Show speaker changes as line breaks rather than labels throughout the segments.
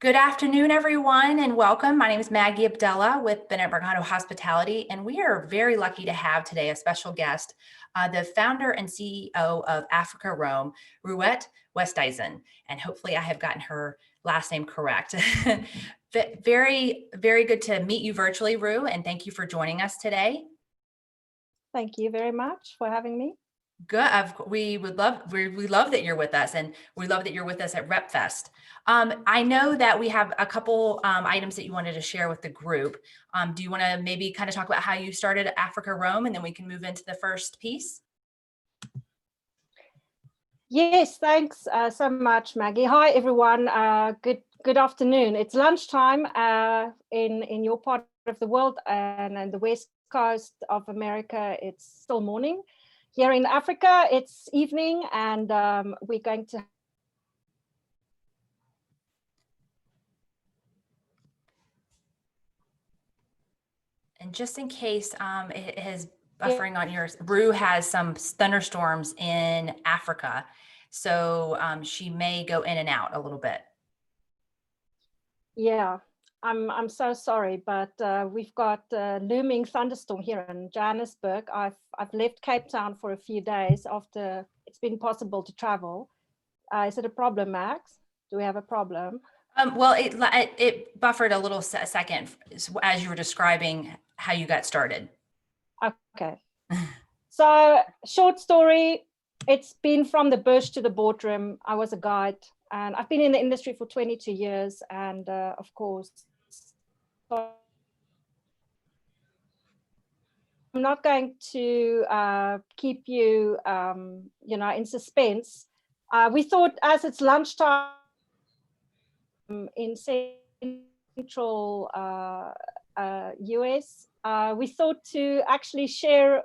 Good afternoon, everyone, and welcome. My name is Maggie Abdella with Bennett Mercado Hospitality, and we are very lucky to have today a special guest, the founder and CEO of Africa Rome, Ruette Westhuizen. And hopefully I have gotten her last name correct. Very, very good to meet you virtually, Ru, and thank you for joining us today.
Thank you very much for having me.
Good. We love that you're with us, and we love that you're with us at RepFest. I know that we have a couple items that you wanted to share with the group. Do you want to maybe kind of talk about how you started Africa Rome, and then we can move into the first piece?
Yes, thanks so much, Maggie. Hi, everyone. Good afternoon. It's lunchtime in your part of the world, and in the west coast of America, it's still morning. Here in Africa, it's evening, and we're going to.
And just in case it is buffering on yours, Ru has some thunderstorms in Africa, so she may go in and out a little bit.
Yeah, I'm so sorry, but we've got a looming thunderstorm here in Johannesburg. I've left Cape Town for a few days after it's been possible to travel. Is it a problem, Max? Do we have a problem?
Well, it buffered a little second as you were describing how you got started.
Okay. So, short story, it's been from the bush to the boardroom. I was a guide, and I've been in the industry for 22 years. And of course, I'm not going to keep you, in suspense. We thought, as it's lunchtime in central US, we thought to actually share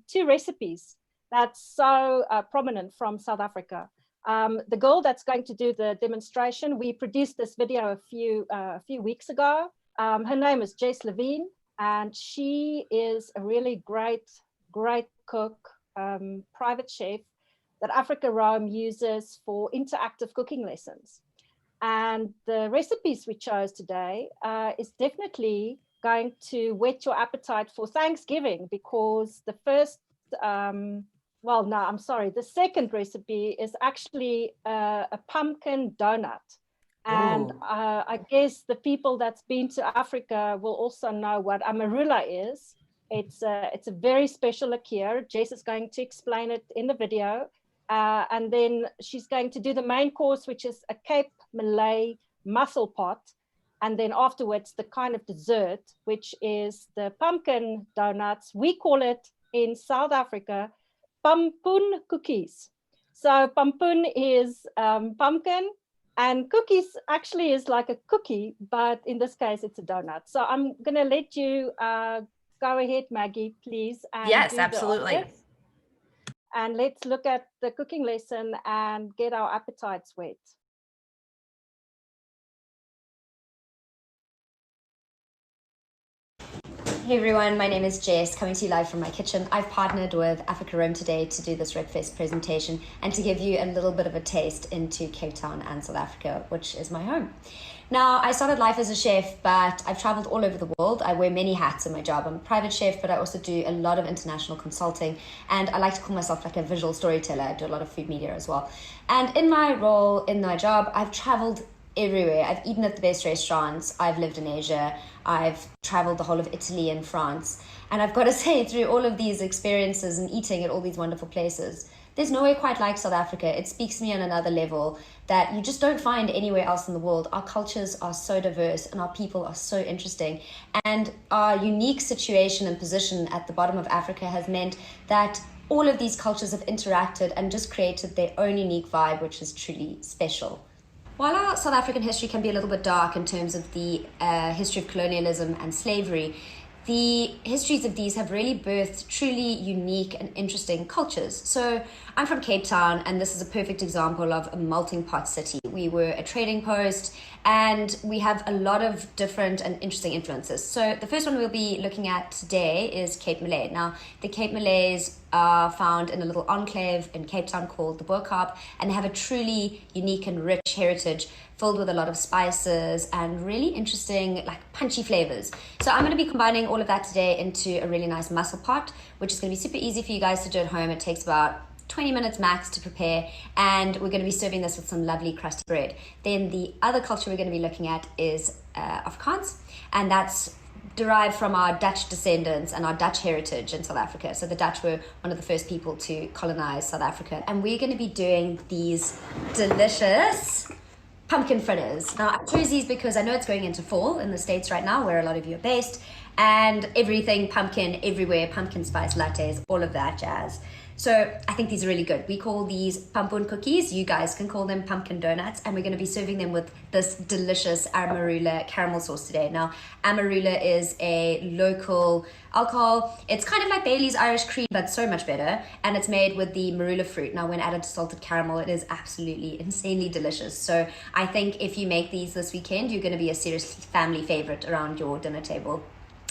two recipes that's so prominent from South Africa. The girl that's going to do the demonstration, we produced this video a few weeks ago. Her name is Jess Levine, and she is a really great cook, private chef that Africa Rome uses for interactive cooking lessons. And the recipes we chose today is definitely going to whet your appetite for Thanksgiving, because the the second recipe is actually a pumpkin donut. And I guess the people that's been to Africa will also know what amarula is. It's a very special liqueur. Jess is going to explain it in the video. And then she's going to do the main course, which is a Cape Malay mussel pot. And then afterwards, the kind of dessert, which is the pumpkin donuts. We call it in South Africa, pampoen cookies. So pampoen is pumpkin, and cookies actually is like a cookie, but in this case, it's a donut. So I'm going to let you go ahead, Maggie, please. And
yes, absolutely.
And let's look at the cooking lesson and get our appetites wet.
Hey everyone, my name is Jess, coming to you live from my kitchen. I've partnered with Africa Rome today to do this RepFest presentation and to give you a little bit of a taste into Cape Town and South Africa, which is my home. Now, I started life as a chef, but I've traveled all over the world. I wear many hats in my job. I'm a private chef, but I also do a lot of international consulting, and I like to call myself like a visual storyteller. I do a lot of food media as well. And in my role, in my job, I've traveled everywhere. I've eaten at the best restaurants. I've lived in Asia. I've traveled the whole of Italy and France. And I've got to say, through all of these experiences and eating at all these wonderful places, there's nowhere quite like South Africa. It speaks to me on another level that you just don't find anywhere else in the world. Our cultures are so diverse and our people are so interesting. And our unique situation and position at the bottom of Africa has meant that all of these cultures have interacted and just created their own unique vibe, which is truly special. While our South African history can be a little bit dark in terms of the history of colonialism and slavery, the histories of these have really birthed truly unique and interesting cultures. So I'm from Cape Town, and this is a perfect example of a melting pot city. we were a trading post, and we have a lot of different and interesting influences. So the first one we'll be looking at today is Cape Malay. Now, the Cape Malays are found in a little enclave in Cape Town called the Bo-Kaap, and they have a truly unique and rich heritage filled with a lot of spices and really interesting, like, punchy flavors. So I'm going to be combining all of that today into a really nice mussel pot, which is going to be super easy for you guys to do at home. It takes about 20 minutes max to prepare, and we're going to be serving this with some lovely crusty bread. Then the other culture we're going to be looking at is Afrikaans, and that's derived from our Dutch descendants and our Dutch heritage in South Africa. So the Dutch were one of the first people to colonize South Africa, and we're going to be doing these delicious pumpkin fritters. Now, I chose these because I know it's going into fall in the States right now, where a lot of you are based, and everything pumpkin everywhere, pumpkin spice lattes, all of that jazz. So I think these are really good. We call these pampoen cookies. You guys can call them pumpkin donuts, and we're going to be serving them with this delicious amarula caramel sauce today. Now, amarula is a local alcohol. It's kind of like Bailey's Irish Cream, but so much better, and it's made with the marula fruit. Now, when added to salted caramel, it is absolutely insanely delicious. So I think if you make these this weekend, you're going to be a serious family favorite around your dinner table.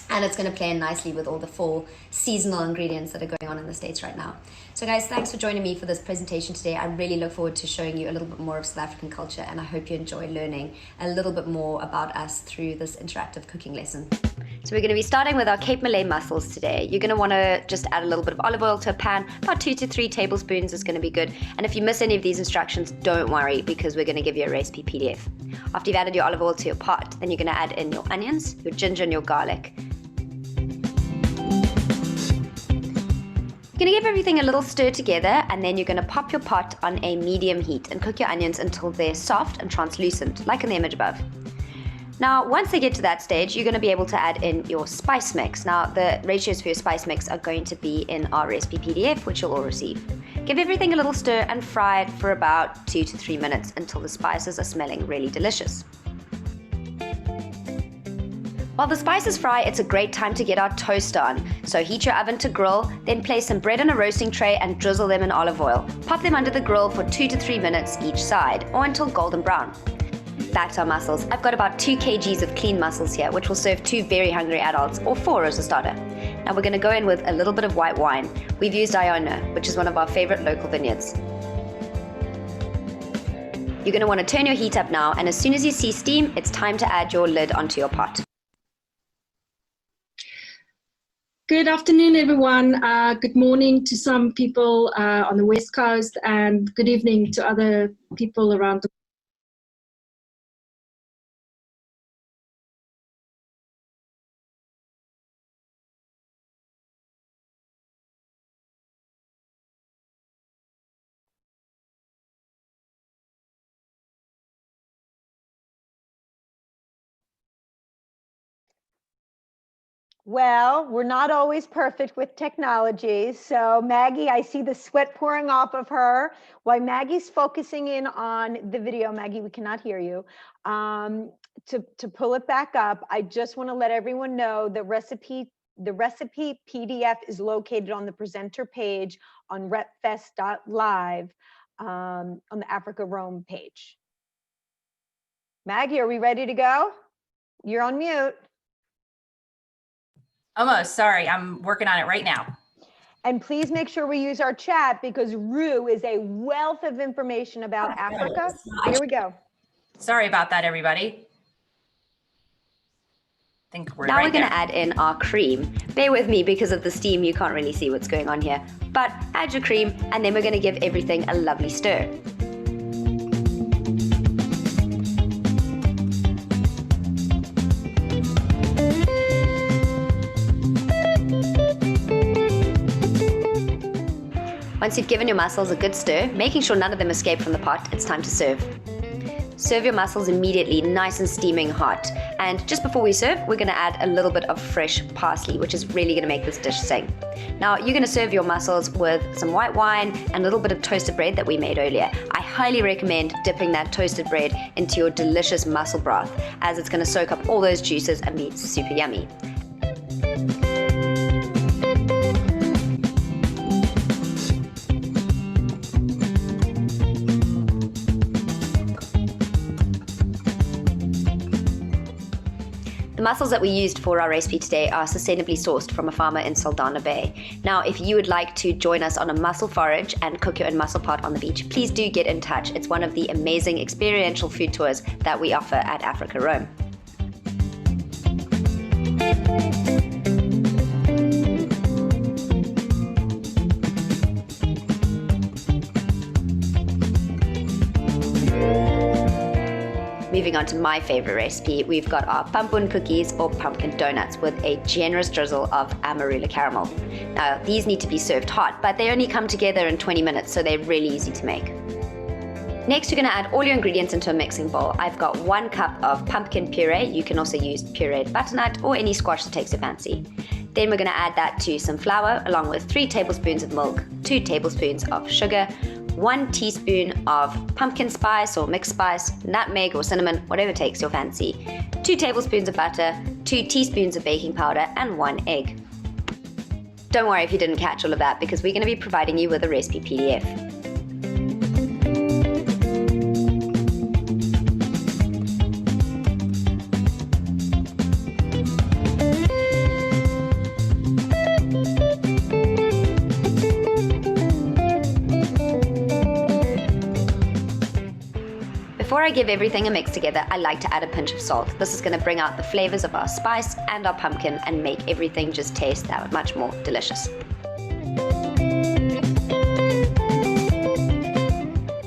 And it's going to play in nicely with all the fall seasonal ingredients that are going on in the States right now. So guys, thanks for joining me for this presentation today. I really look forward to showing you a little bit more of South African culture, and I hope you enjoy learning a little bit more about us through this interactive cooking lesson. So we're going to be starting with our Cape Malay mussels today. You're going to want to just add a little bit of olive oil to a pan. About 2 to 3 tablespoons is going to be good. And if you miss any of these instructions, don't worry, because we're going to give you a recipe PDF. After you've added your olive oil to your pot, then you're going to add in your onions, your ginger, and your garlic. You're going to give everything a little stir together, and then you're going to pop your pot on a medium heat and cook your onions until they're soft and translucent, like in the image above. Now, once they get to that stage, you're going to be able to add in your spice mix. Now, the ratios for your spice mix are going to be in our recipe PDF, which you'll all receive. Give everything a little stir and fry it for about 2 to 3 minutes until the spices are smelling really delicious. While the spices fry, it's a great time to get our toast on. So heat your oven to grill, then place some bread in a roasting tray and drizzle them in olive oil. Pop them under the grill for 2 to 3 minutes each side, or until golden brown. Back to our mussels. I've got about 2 kgs of clean mussels here, which will serve 2 very hungry adults, or 4 as a starter. Now we're going to go in with a little bit of white wine. We've used Iona, which is one of our favorite local vineyards. You're going to want to turn your heat up now, and as soon as you see steam, it's time to add your lid onto your pot.
Good afternoon, everyone. Good morning to some people on the West Coast, and good evening to other people around the
Well, we're not always perfect with technology. So Maggie, I see the sweat pouring off of her. While Maggie's focusing in on the video, Maggie, we cannot hear you. To pull it back up, I just want to let everyone know the recipe PDF is located on the presenter page on repfest.live on the Africa Rome page. Maggie, are we ready to go? You're on mute.
Almost, sorry, I'm working on it right now.
And please make sure we use our chat, because Rue is a wealth of information about Africa. Here we go.
Sorry about that, everybody. I think we're
Now
right
we're going
there.
to add in our cream. Bear with me, because of the steam, you can't really see what's going on here. But add your cream, and then we're going to give everything a lovely stir. Once you've given your mussels a good stir, making sure none of them escape from the pot, it's time to serve. Serve your mussels immediately, nice and steaming hot. And just before we serve, we're going to add a little bit of fresh parsley, which is really going to make this dish sing. Now, you're going to serve your mussels with some white wine and a little bit of toasted bread that we made earlier. I highly recommend dipping that toasted bread into your delicious mussel broth, as it's going to soak up all those juices and be super yummy. mussels that we used for our recipe today are sustainably sourced from a farmer in Saldanha Bay. Now, if you would like to join us on a mussel forage and cook your own mussel pot on the beach, please do get in touch. It's one of the amazing experiential food tours that we offer at Africa Rome. Moving on to my favorite recipe, we've got our pumpkin cookies or pumpkin donuts with a generous drizzle of amarula caramel. Now, these need to be served hot, but they only come together in 20 minutes, so they're really easy to make. Next, you're going to add all your ingredients into a mixing bowl. I've got 1 cup of pumpkin puree. You can also use pureed butternut or any squash that takes your fancy. Then we're going to add that to some flour along with 3 tablespoons of milk, 2 tablespoons of sugar, 1 teaspoon of pumpkin spice or mixed spice, nutmeg or cinnamon, whatever takes your fancy, 2 tablespoons of butter, 2 teaspoons of baking powder, and 1 egg. Don't worry if you didn't catch all of that, because we're going to be providing you with a recipe PDF. Before I give everything a mix together, I like to add a pinch of salt. This is going to bring out the flavors of our spice and our pumpkin and make everything just taste that much more delicious.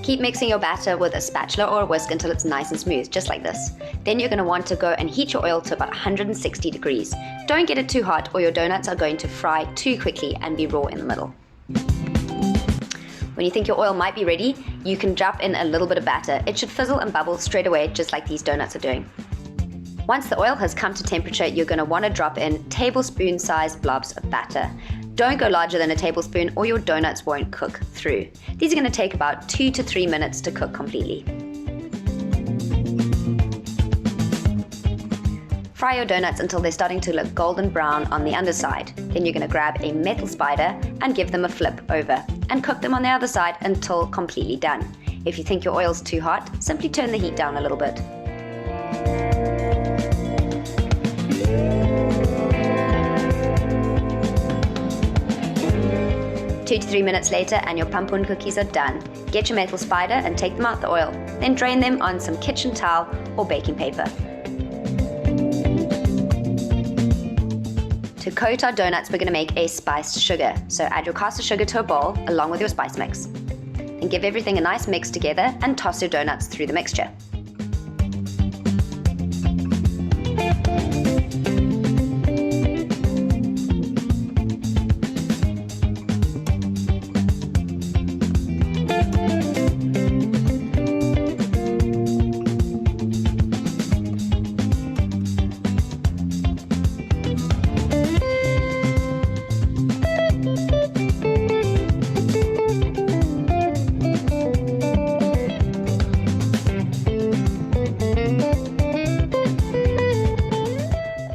Keep mixing your batter with a spatula or a whisk until it's nice and smooth, just like this. Then you're going to want to go and heat your oil to about 160 degrees. Don't get it too hot or your donuts are going to fry too quickly and be raw in the middle. When you think your oil might be ready, you can drop in a little bit of batter. It should fizzle and bubble straight away, just like these donuts are doing. Once the oil has come to temperature, you're going to want to drop in tablespoon-sized blobs of batter. Don't go larger than a tablespoon or your donuts won't cook through. These are going to take about 2 to 3 minutes to cook completely. Fry your donuts until they're starting to look golden brown on the underside. Then you're going to grab a metal spider and give them a flip over and cook them on the other side until completely done. If you think your oil's too hot, simply turn the heat down a little bit. Two to 3 minutes later and your pumpkin cookies are done. Get your metal spider and take them out the oil. Then drain them on some kitchen towel or baking paper. To coat our donuts, we're going to make a spiced sugar. So add your caster sugar to a bowl along with your spice mix. And give everything a nice mix together and toss your donuts through the mixture.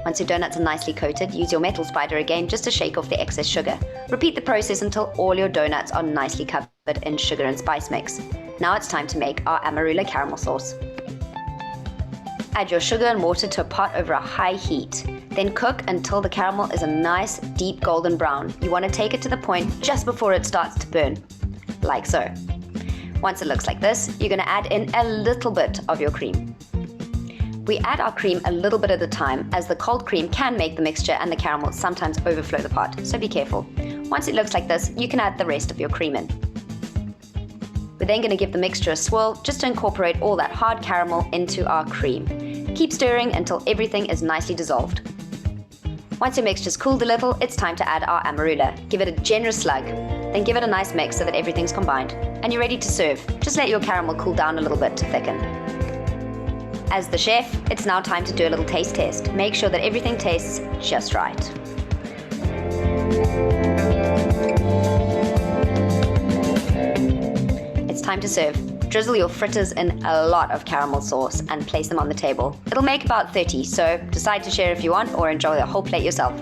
Once your donuts are nicely coated, use your metal spider again just to shake off the excess sugar. Repeat the process until all your donuts are nicely covered in sugar and spice mix. Now it's time to make our amarula caramel sauce. Add your sugar and water to a pot over a high heat. Then cook until the caramel is a nice deep golden brown. You want to take it to the point just before it starts to burn, like so. Once it looks like this, you're going to add in a little bit of your cream. We add our cream a little bit at a time, as the cold cream can make the mixture and the caramel sometimes overflow the pot, so be careful. Once it looks like this, you can add the rest of your cream in. We're then going to give the mixture a swirl just to incorporate all that hard caramel into our cream. Keep stirring until everything is nicely dissolved. Once your mixture's cooled a little, it's time to add our amarula. Give it a generous slug, then give it a nice mix so that everything's combined. And you're ready to serve. Just let your caramel cool down a little bit to thicken. As the chef, it's now time to do a little taste test. Make sure that everything tastes just right. It's time to serve. Drizzle your fritters in a lot of caramel sauce and place them on the table. It'll make about 30, so decide to share if you want or enjoy the whole plate yourself.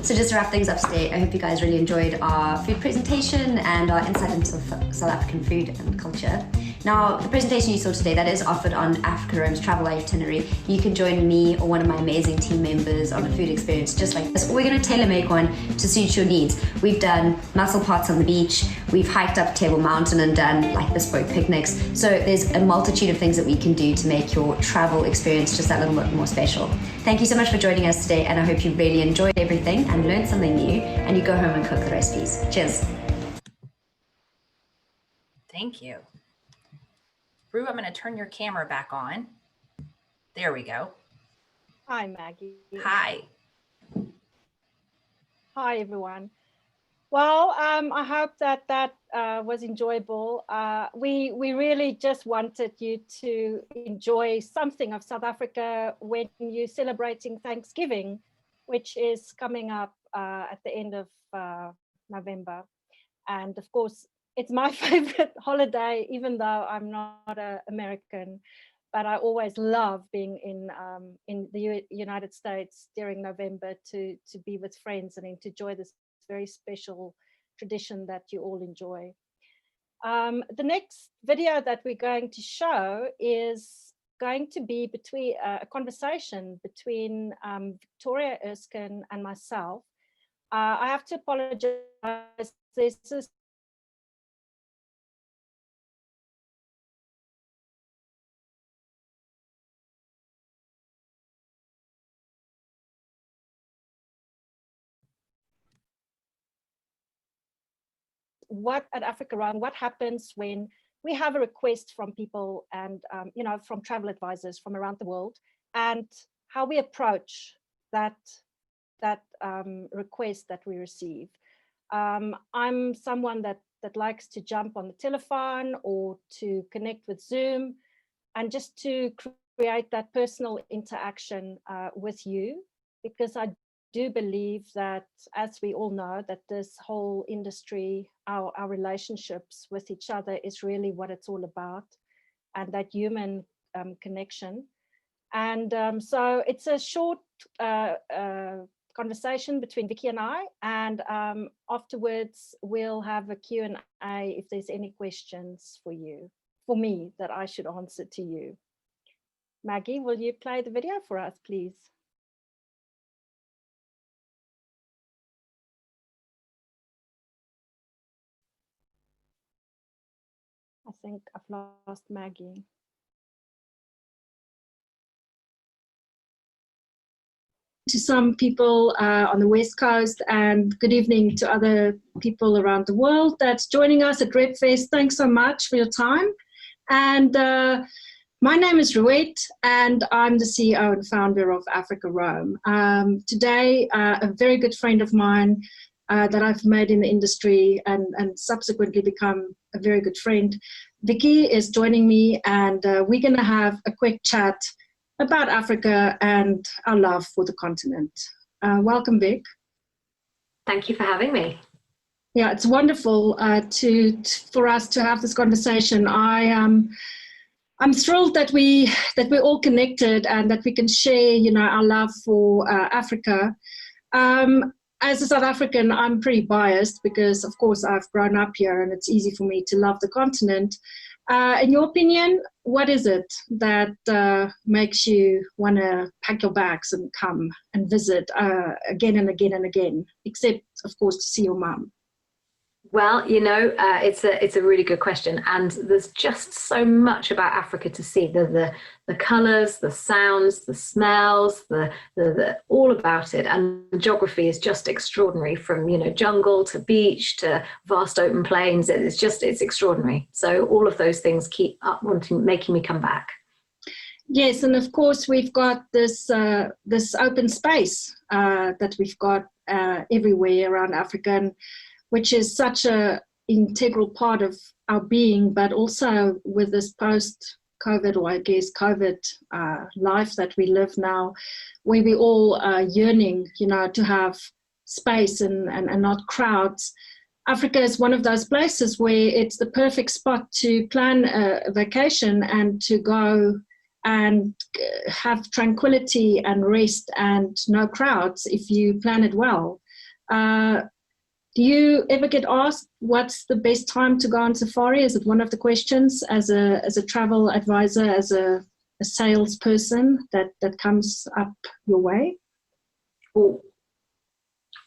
So just to wrap things up today, I hope you guys really enjoyed our food presentation and our insight into South African food and culture. Now, the presentation you saw today, that is offered on Africa Roam's travel itinerary. You can join me or one of my amazing team members on a food experience just like this. Or we're going to tailor make one to suit your needs. We've done muscle pots on the beach, we've hiked up Table Mountain and done like bespoke picnics. So there's a multitude of things that we can do to make your travel experience just that little bit more special. Thank you so much for joining us today, and I hope you really enjoyed everything and learned something new, and you go home and cook the recipes. Cheers.
Thank you. Rue, I'm going to turn your camera back on. There we go.
Hi, Maggie.
Hi.
Hi, everyone. Well, I hope that was enjoyable. We really just wanted you to enjoy something of South Africa when you're celebrating Thanksgiving, which is coming up at the end of November. And of course, it's my favorite holiday, even though I'm not an American, but I always love being in the United States during November to be with friends and to enjoy this very special tradition that you all enjoy. The next video that we're going to show is going to be between a conversation between Victoria Erskine and myself. I have to apologize. This is what at Africa Roam, what happens when we have a request from people and from travel advisors from around the world, and how we approach that request that we receive. I'm someone that likes to jump on the telephone or to connect with Zoom and just to create that personal interaction with you, because I do believe that, as we all know, that this whole industry, our relationships with each other is really what it's all about, and that human connection. And so it's a short conversation between Vicky and I, and afterwards we'll have a Q&A if there's any questions for me that I should answer to you. Maggie, will you play the video for us, please? I think I've lost Maggie.
To some people on the West Coast, and good evening to other people around the world that's joining us at RepFest. Thanks so much for your time. And my name is Ruette, and I'm the CEO and founder of Africa Roam. Today, a very good friend of mine that I've made in the industry and subsequently become a very good friend, Vicky, is joining me, and we're going to have a quick chat about Africa and our love for the continent. Welcome, Vic.
Thank you for having me.
Yeah, it's wonderful for us to have this conversation. I'm thrilled that we're all connected and that we can share, our love for Africa. As a South African, I'm pretty biased because, of course, I've grown up here and it's easy for me to love the continent. In your opinion, what is it that makes you want to pack your bags and come and visit again and again and again, except, of course, to see your mum?
Well, it's a really good question, and there's just so much about Africa to see. The colours, the sounds, the smells, the all about it, and the geography is just extraordinary. From jungle to beach to vast open plains, it's extraordinary. So all of those things keep up making me come back.
Yes, and of course we've got this open space that we've got everywhere around Africa, and which is such an integral part of our being, but also with this post-COVID, or I guess COVID life that we live now, where we all are yearning, to have space and not crowds. Africa is one of those places where it's the perfect spot to plan a vacation and to go and have tranquility and rest and no crowds if you plan it well. Do you ever get asked what's the best time to go on safari? Is it one of the questions as a travel advisor, as a salesperson that comes up your way?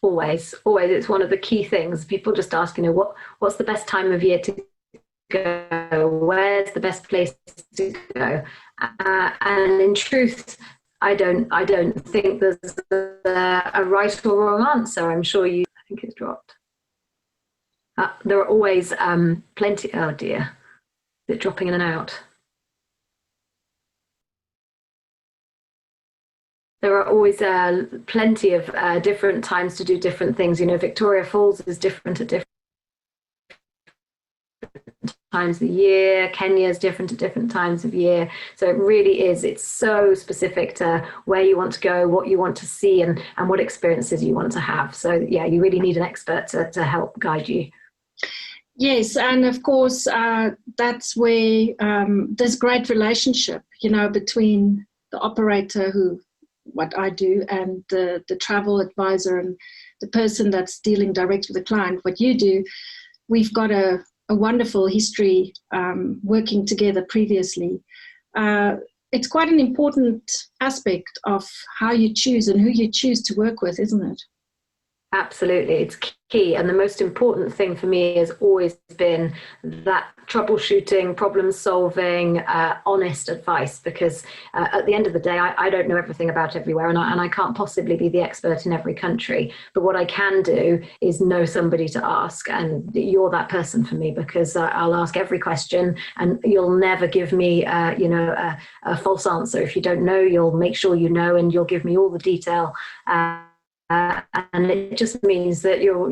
Always. It's one of the key things. People just ask, what's the best time of year to go? Where's the best place to go? And in truth, I don't think there's a right or wrong answer. I'm sure I think it's dropped. There are always plenty. Oh dear, is it dropping in and out? There are always plenty of different times to do different things. Victoria Falls is different at different times of the year. Kenya is different at different times of year. So it really is. It's so specific to where you want to go, what you want to see, and what experiences you want to have. So yeah, you really need an expert to help guide you.
Yes, and of course, that's where there's great relationship, between the operator what I do, and the travel advisor and the person that's dealing direct with the client, what you do. We've got a wonderful history working together previously. It's quite an important aspect of how you choose and who you choose to work with, isn't it?
Absolutely, it's key. And the most important thing for me has always been that troubleshooting, problem solving, honest advice, because at the end of the day, I don't know everything about everywhere, and I can't possibly be the expert in every country. But what I can do is know somebody to ask, and you're that person for me, because I'll ask every question and you'll never give me a false answer. If you don't know, you'll make sure you know, and you'll give me all the detail. And it just means that you're,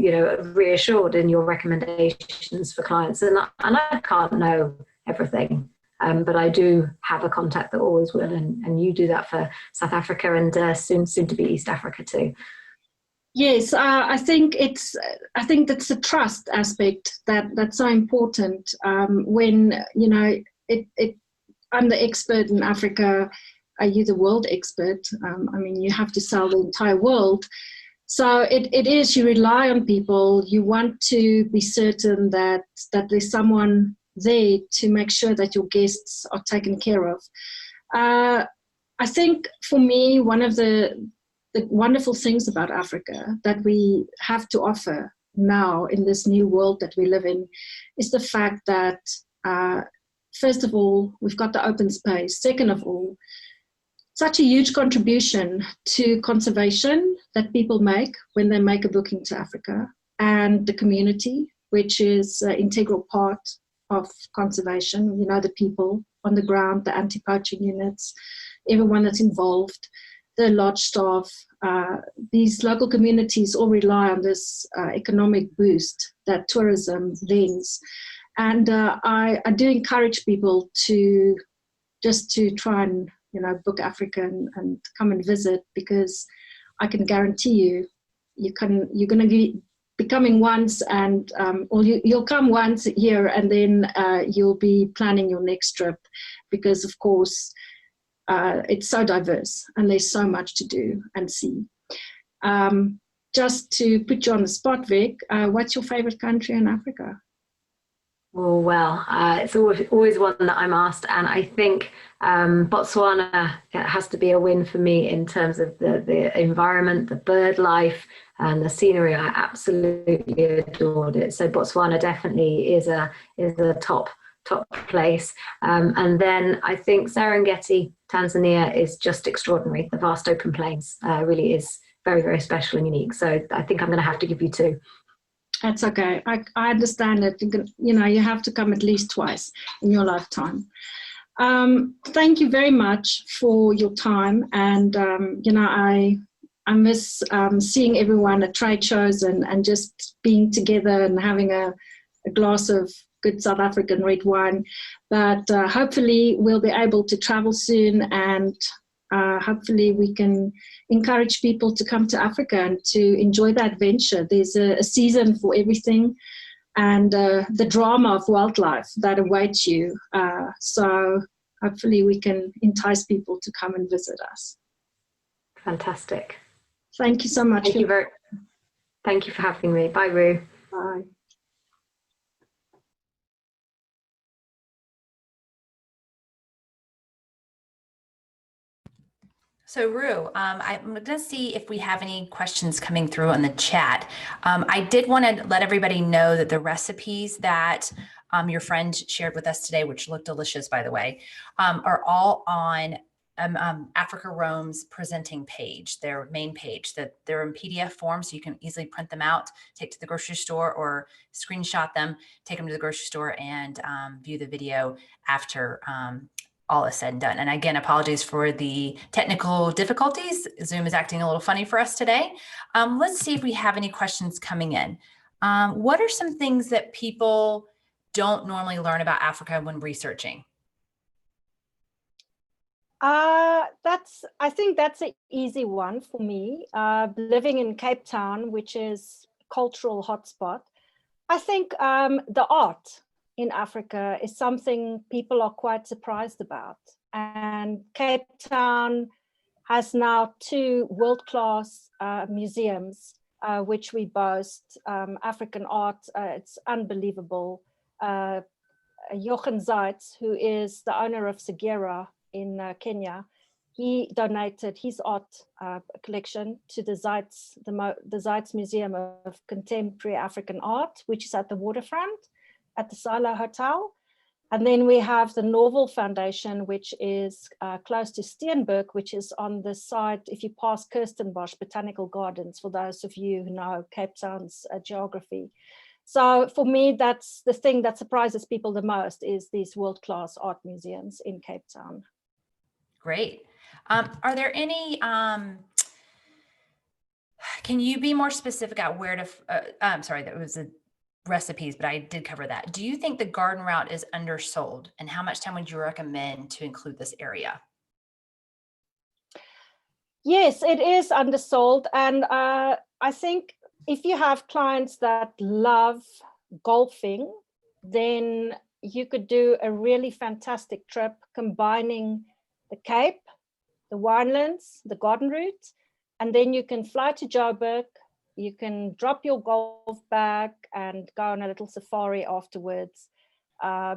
reassured in your recommendations for clients. And I can't know everything, but I do have a contact that always will. And you do that for South Africa and soon to be East Africa too.
Yes, I think that's the trust aspect that's so important. When I'm the expert in Africa. Are you the world expert? You have to sell the entire world. So it is, you rely on people. You want to be certain that there's someone there to make sure that your guests are taken care of. I think for me, one of the wonderful things about Africa that we have to offer now in this new world that we live in is the fact that, first of all, we've got the open space. Second of all, such a huge contribution to conservation that people make when they make a booking to Africa, and the community, which is an integral part of conservation. The people on the ground, the anti-poaching units, everyone that's involved, the lodge staff. These local communities all rely on this economic boost that tourism lends. And I do encourage people to try and book Africa and come and visit, because I can guarantee you're going to be coming once, and or you'll come once here, and then you'll be planning your next trip, because of course it's so diverse and there's so much to do and see. Just to put you on the spot, Vic, what's your favorite country in Africa?
Oh, well, it's always one that I'm asked, and I think Botswana has to be a win for me in terms of the environment, the bird life, and the scenery. I absolutely adored it. So Botswana definitely is a top place. And then I think Serengeti, Tanzania, is just extraordinary. The vast open plains really is very, very special and unique. So I think I'm going to have to give you two.
That's okay. I understand that you have to come at least twice in your lifetime. Thank you very much for your time. And, I miss seeing everyone at trade shows and just being together and having a glass of good South African red wine. But hopefully we'll be able to travel soon, and hopefully we can encourage people to come to Africa and to enjoy the adventure. There's a season for everything, and the drama of wildlife that awaits you. So hopefully we can entice people to come and visit us.
Fantastic.
Thank you so much.
Thank you for having me. Bye, Rue.
Bye.
So Rue, I'm going to see if we have any questions coming through on the chat. I did want to let everybody know that the recipes that your friend shared with us today, which look delicious, by the way, are all on Africa Roam's presenting page, their main page. That they're in PDF form, so you can easily print them out, take to the grocery store, or screenshot them, take them to the grocery store, and view the video after all is said and done. And again, apologies for the technical difficulties. Zoom is acting a little funny for us today. Let's see if we have any questions coming in. What are some things that people don't normally learn about Africa when researching?
I think that's an easy one for me. Living in Cape Town, which is a cultural hotspot, I think the art in Africa is something people are quite surprised about. And Cape Town has now 2 world-class museums, which we boast. African art, it's unbelievable. Jochen Zeitz, who is the owner of Segera in Kenya, he donated his art collection to the Zeitz Museum of Contemporary African Art, which is at the waterfront at the Silo Hotel. And then we have the Norval Foundation, which is close to Steenberg, which is on the side, if you pass Kirstenbosch Botanical Gardens, for those of you who know Cape Town's geography. So for me, that's the thing that surprises people the most, is these world-class art museums in Cape Town.
Great. Are there any, can you be more specific at where to, I'm sorry, that was a recipes, but I did cover that. Do you think the garden route is undersold, and how much time would you recommend to include this area?
Yes, it is undersold. And I think if you have clients that love golfing, then you could do a really fantastic trip combining the Cape, the winelands, the garden route, and then you can fly to Joburg. You can drop your golf bag and go on a little safari afterwards,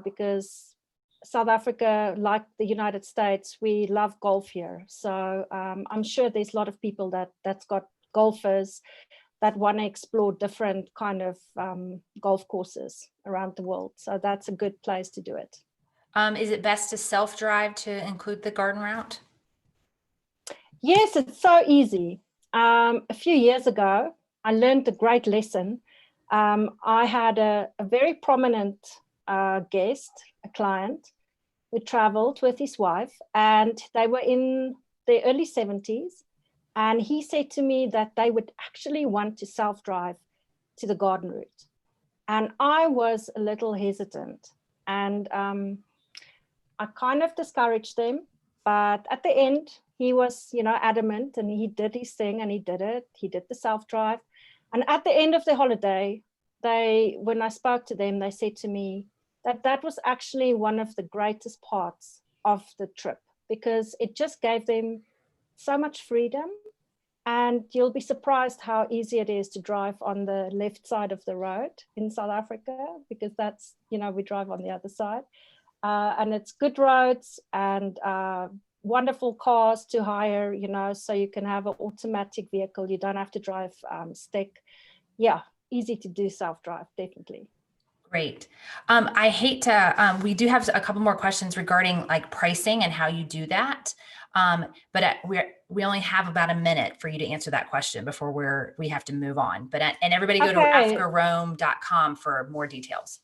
because South Africa, like the United States, we love golf here. So I'm sure there's a lot of people that's got golfers that want to explore different kind of golf courses around the world. So that's a good place to do it.
Is it best to self-drive to include the garden route?
Yes, it's so easy. A few years ago, I learned a great lesson. I had a very prominent guest, a client, who traveled with his wife, and they were in their early 70s. And he said to me that they would actually want to self-drive to the garden route. And I was a little hesitant, and I kind of discouraged them. But at the end, he was, adamant, and he did his thing, and he did it. He did the self-drive. And at the end of the holiday, when I spoke to them, they said to me that was actually one of the greatest parts of the trip, because it just gave them so much freedom. And you'll be surprised how easy it is to drive on the left side of the road in South Africa, because that's, we drive on the other side. And it's good roads and wonderful cars to hire, so you can have an automatic vehicle. You don't have to drive stick. Yeah, easy to do self-drive, definitely.
Great. I hate to, we do have a couple more questions regarding like pricing and how you do that. But we only have about a minute for you to answer that question before we have to move on. But and everybody go to africaroam.com for more details.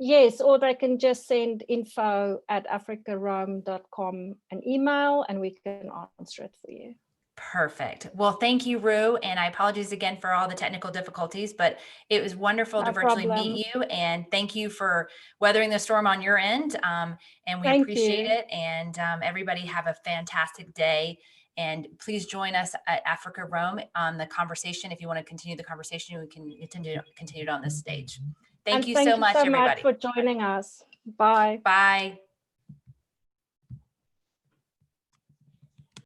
Yes, or they can just send info@africaroam.com an email, and we can answer it for you.
Perfect. Well, thank you, Rue. And I apologize again for all the technical difficulties, but it was wonderful to virtually meet you. And thank you for weathering the storm on your end. And we appreciate it. And everybody have a fantastic day. And please join us at Africa Roam on the conversation. If you want to continue the conversation, we can continue it on this stage. Thank you so much, everybody.
Thank you so much for joining us. Bye.
Bye.